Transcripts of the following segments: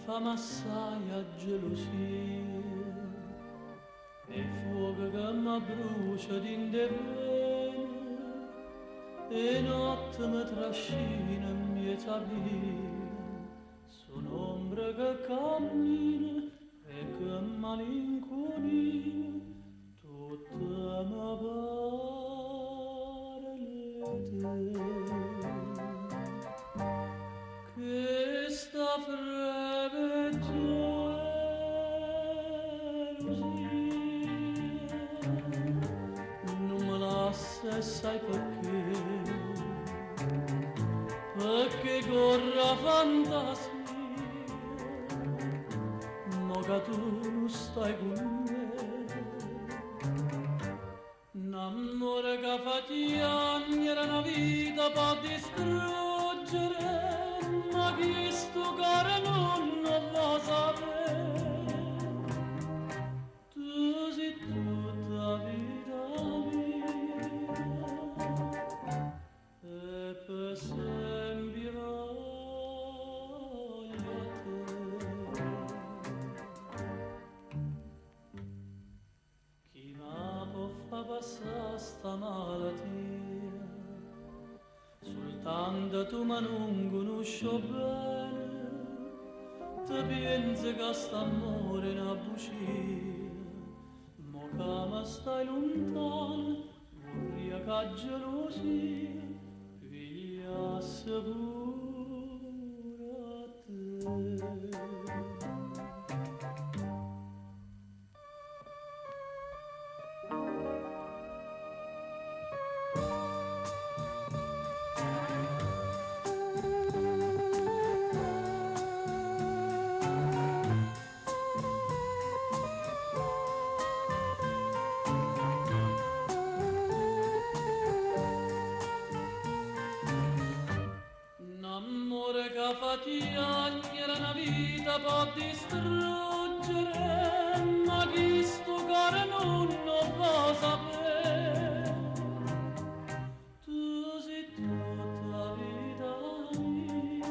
fa assai a gelosia e fuoco che mi brucia din de vene e notte mi trascina in mezza via un'ombra che cammina e che malinconia tutta mi pare che sta freve gelosia non me lascia sai perché corra fantasmi mo che tu non stai con me un amore che fa piangere una vita può distruggere ma chi sto cuore non lo sapere tu sei tutta vita mia e per sempre voglio te. Chi mi può far passare sta malattia soltanto tu ma non conosci bene te pensi che st'amore è una bugia mo che mi stai lontano vorrei che gelosia pigliasse pure a te. Un amore che fa piangere una vita può distruggere, ma chi sto cuore non lo può sapere. Tu sei tutta vita mia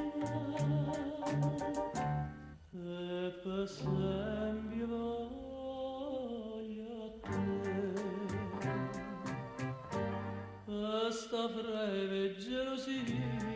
e per sempre voglio a te. Questa breve gelosia